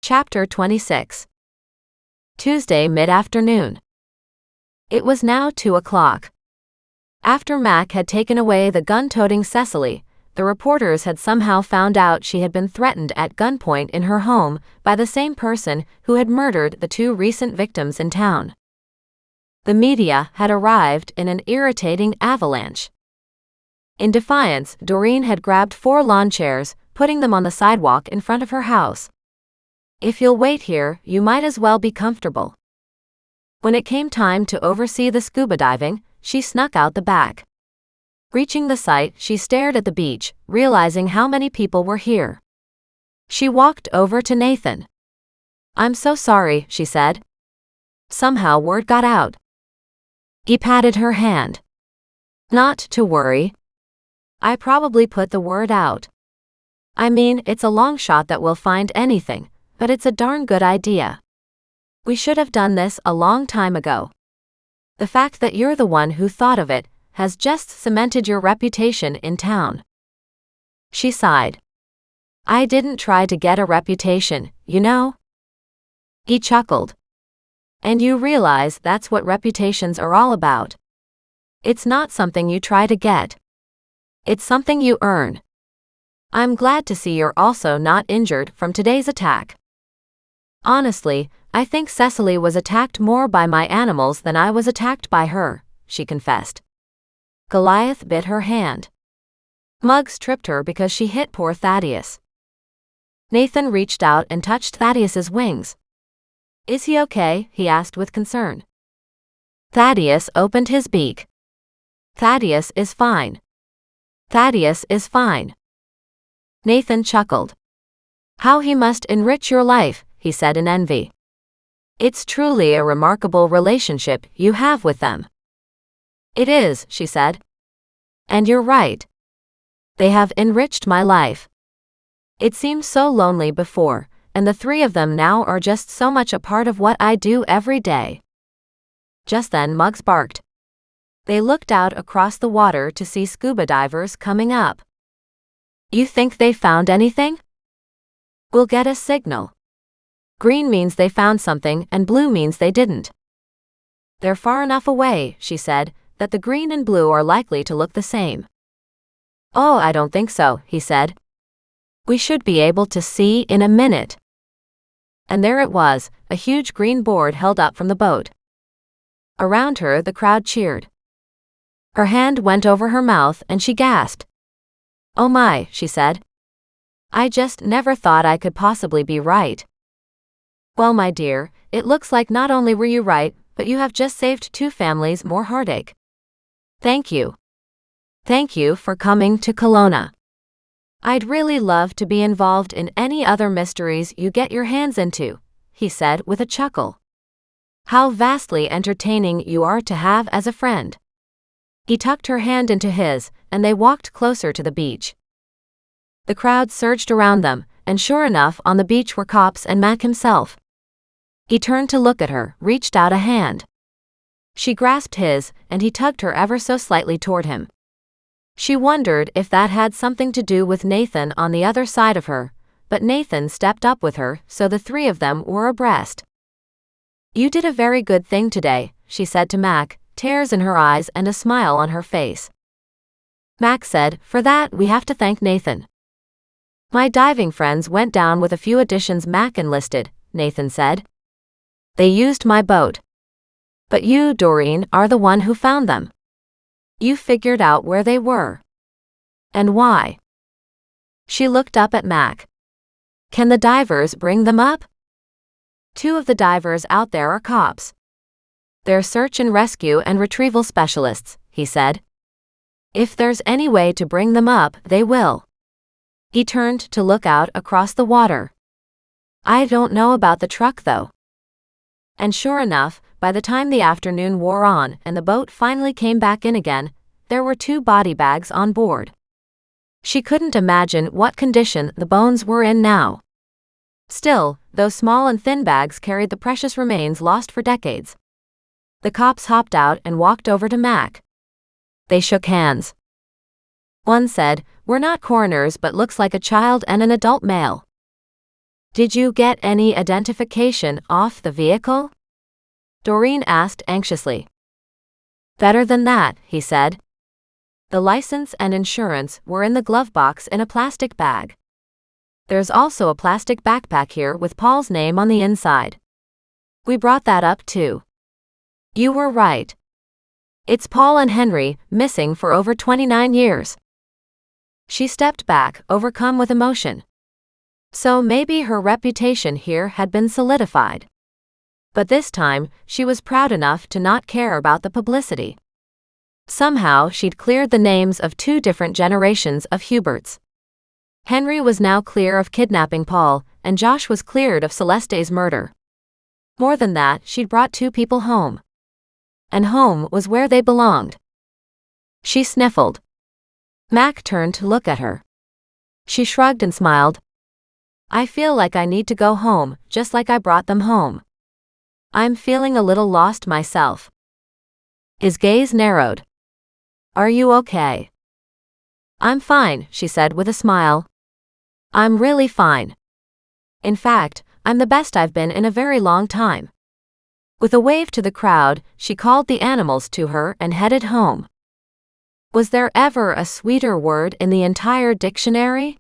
Chapter 26. Tuesday mid-afternoon. It was now 2 o'clock. After Mac had taken away the gun-toting Cecily, the reporters had somehow found out she had been threatened at gunpoint in her home by the same person who had murdered the 2 recent victims in town. The media had arrived in an irritating avalanche. In defiance, Doreen had grabbed 4 lawn chairs, putting them on the sidewalk in front of her house. "If you'll wait here, you might as well be comfortable." When it came time to oversee the scuba diving, she snuck out the back. Reaching the site, she stared at the beach, realizing how many people were here. She walked over to Nathan. "I'm so sorry," she said. "Somehow word got out." He patted her hand. "Not to worry. I probably put the word out. I mean, it's a long shot that we'll find anything, but it's a darn good idea. We should have done this a long time ago. The fact that you're the one who thought of it has just cemented your reputation in town." She sighed. "I didn't try to get a reputation, you know." He chuckled. "And you realize that's what reputations are all about. It's not something you try to get. It's something you earn. I'm glad to see you're also not injured from today's attack. Honestly, I think Cecily was attacked more by my animals than I was attacked by her," she confessed. Goliath bit her hand. Muggs tripped her because she hit poor Thaddeus. Nathan reached out and touched Thaddeus's wings. "Is he okay?" he asked with concern. Thaddeus opened his beak. "Thaddeus is fine. Thaddeus is fine." Nathan chuckled. "How he must enrich your life," he said in envy. "It's truly a remarkable relationship you have with them." "It is," she said. "And you're right. They have enriched my life. It seemed so lonely before, and the 3 of them now are just so much a part of what I do every day." Just then Muggs barked. They looked out across the water to see scuba divers coming up. "You think they found anything?" "We'll get a signal. Green means they found something and blue means they didn't." "They're far enough away," she said, "that the green and blue are likely to look the same." "Oh, I don't think so," he said. "We should be able to see in a minute." And there it was, a huge green board held up from the boat. Around her the crowd cheered. Her hand went over her mouth and she gasped. "Oh my," she said. "I just never thought I could possibly be right." "Well, my dear, it looks like not only were you right, but you have just saved 2 families more heartache. Thank you. Thank you for coming to Kelowna. I'd really love to be involved in any other mysteries you get your hands into," he said with a chuckle. "How vastly entertaining you are to have as a friend." He tucked her hand into his, and they walked closer to the beach. The crowd surged around them, and sure enough on the beach were cops and Mac himself. He turned to look at her, reached out a hand. She grasped his, and he tugged her ever so slightly toward him. She wondered if that had something to do with Nathan on the other side of her, but Nathan stepped up with her, so the 3 of them were abreast. "You did a very good thing today," she said to Mac, tears in her eyes and a smile on her face. Mac said, "For that we have to thank Nathan. My diving friends went down with a few additions Mac enlisted," Nathan said. "They used my boat. But you, Doreen, are the one who found them. You figured out where they were. And why." She looked up at Mac. "Can the divers bring them up?" "2 of the divers out there are cops. They're search and rescue and retrieval specialists," he said. "If there's any way to bring them up, they will." He turned to look out across the water. "I don't know about the truck though." And sure enough, by the time the afternoon wore on and the boat finally came back in again, there were 2 body bags on board. She couldn't imagine what condition the bones were in now. Still, those small and thin bags carried the precious remains lost for decades. The cops hopped out and walked over to Mac. They shook hands. One said, "We're not coroners but looks like a child and an adult male." Did you get any identification off the vehicle? Doreen asked anxiously. Better than that, he said. The license and insurance were in the glove box in a plastic bag. There's also a plastic backpack here with Paul's name on the inside. We brought that up too. You were right. It's Paul and Henry, missing for over 29 years. She stepped back, overcome with emotion. So maybe her reputation here had been solidified. But this time, she was proud enough to not care about the publicity. Somehow she'd cleared the names of 2 different generations of Huberts. Henry was now clear of kidnapping Paul, and Josh was cleared of Celeste's murder. More than that, she'd brought 2 people home. And home was where they belonged. She sniffled. Mac turned to look at her. She shrugged and smiled. I feel like I need to go home, just like I brought them home. I'm feeling a little lost myself. His gaze narrowed. Are you okay? I'm fine, she said with a smile. I'm really fine. In fact, I'm the best I've been in a very long time. With a wave to the crowd, she called the animals to her and headed home. Was there ever a sweeter word in the entire dictionary?